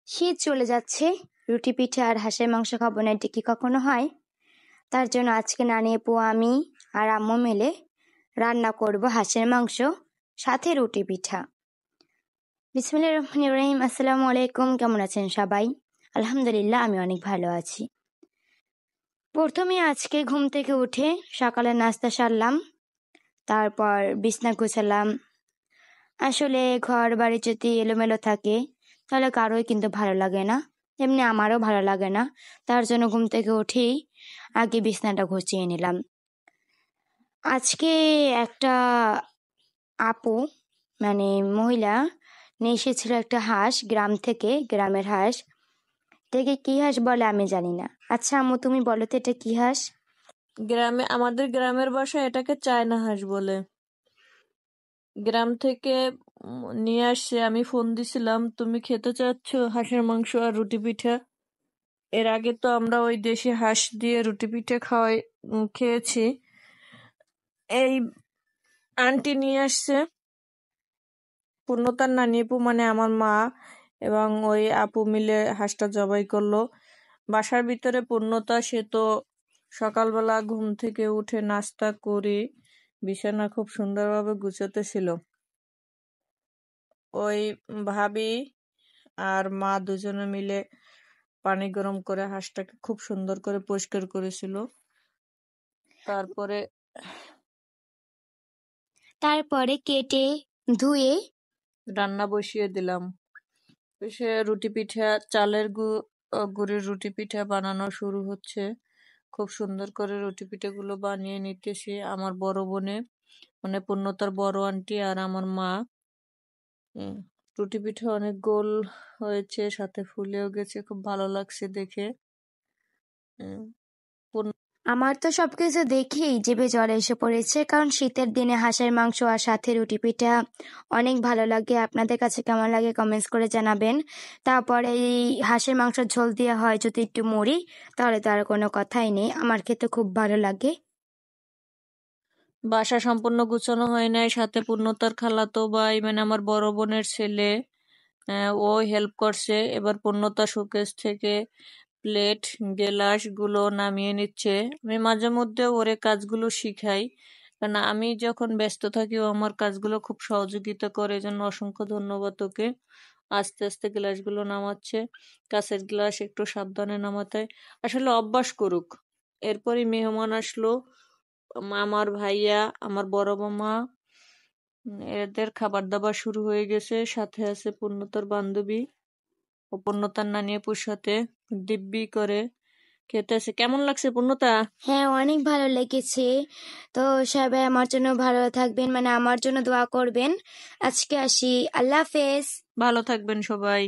শীত চলে যাচ্ছে, রুটি পিঠে আর হাঁসের মাংস খাবো না, এটা কি কখনো হয়? তার জন্য আজকে নানি আপু আমি আর আম্মু মিলে রান্না করব হাঁসের মাংস সাথে রুটি পিঠা। বিসমিল্লাহির রহমানির রহিম। আসসালামু আলাইকুম, কেমন আছেন সবাই? আলহামদুলিল্লাহ, আমি অনেক ভালো আছি। প্রথমে আজকে ঘুম থেকে উঠে সকালে নাস্তা সারলাম, তারপর বিছনা গুছালাম। আসলে ঘর বাড়ি যদি এলোমেলো থাকে তাহলে কারোই কিন্তু ভালো লাগে না, তেমনি আমারও ভালো লাগে না। তার জন্য ঘুম থেকে উঠেই আগে বিছনাটা গুছিয়ে নিলাম। আজকে একটা আপু মহিলা নিয়ে এসেছিল একটা হাঁস গ্রাম থেকে, গ্রামের হাঁস। এটাকে কি হাঁস বলে আমি জানি না। আচ্ছা আম্মু, তুমি বলো তো এটা কি হাঁস? আমাদের গ্রামের ভাষায় এটাকে চায়না হাঁস বলে। গ্রাম থেকে নিয়ে আসছে। আমি ফোন দিছিলাম, তুমি খেতে চাচ্ছ হাঁসের মাংস আর রুটি পিঠা। এর আগে তো আমরা ওই দেশি হাঁস দিয়ে রুটি পিঠে খেয়েছি। এই আন্টি নিয়ে আসছে, পূর্ণতার নানি আপু মানে আমার মা এবং ওই আপু মিলে হাঁসটা জবাই করলো। বাসার ভিতরে পূর্ণতা, সে তো সকালবেলা ঘুম থেকে উঠে নাস্তা করে বিছানা খুব সুন্দরভাবে গুছাতেছিল। ওই ভাবি আর মা দুজনে মিলে পানি গরম করে হাঁসটাকে খুব সুন্দর করে পরিষ্কার করেছিল। তারপরে কেটে ধুয়ে রান্না বসিয়ে দিলাম। সে রুটি পিঠা, চালের গুড়ের রুটি পিঠা বানানো শুরু হচ্ছে। খুব সুন্দর করে রুটি পিঠাগুলো বানিয়ে নিতেছি আমার বড় বোনে, মানে পূর্ণতার বড় আন্টি আর আমার মা। রুটি পিঠা অনেক গোল হয়েছে, সাথে ফুলেও গেছে, খুব ভালো লাগছে দেখে। আমার তো সবকিছু দেখেই জিভে জল এসে পড়েছে, কারণ শীতের দিনে হাঁসের মাংস আর সাথে রুটি পিঠা অনেক ভালো লাগে। আপনাদের কাছে কেমন লাগে কমেন্টস করে জানাবেন। তারপরে এই হাঁসের মাংস ঝোল দেওয়া হয় যদি একটু মুড়ি, তাহলে তো আর কোনো কথাই নেই, আমার খেতে খুব ভালো লাগে। বাসা সম্পূর্ণ গুছানো হয় নাই, সাথে পূর্ণতার খালাতো ভাই মানে আমার বড় বোনের ছেলে, ও হেল্প করছে। এবার পূর্ণতা শোকেস থেকে প্লেট গ্লাস গুলো নামিয়ে নিচ্ছে। আমি মাঝে মধ্যে ওরে কাজগুলো শিখাই, কারণ আমি যখন ব্যস্ত থাকি ও আমার কাজগুলো খুব সহযোগিতা করে, এজন্য অসংখ্য ধন্যবাদ ওকে। আস্তে আস্তে গ্লাসগুলো নামাচ্ছে, কাঁচের গ্লাস একটু সাবধানে নামাতে হয়। আসলে অভ্যাস করুক। এরপরই মেহমান আসলো, আমার ভাইয়া, আমার বড় মামা, এদের খাবার দাবার শুরু হয়ে গেছে। সাথে আছে পূর্ণতার বান্ধবী ও পূর্ণতার নানি আপুর সাথে দিব্যি করে খেতে আছে। কেমন লাগছে পূর্ণতা? হ্যাঁ, অনেক ভালো লেগেছে। তো সবাই আমার জন্য ভালো থাকবেন, আমার জন্য দোয়া করবেন। আজকে আসি, আল্লাহ হাফেজ। ভালো থাকবেন সবাই।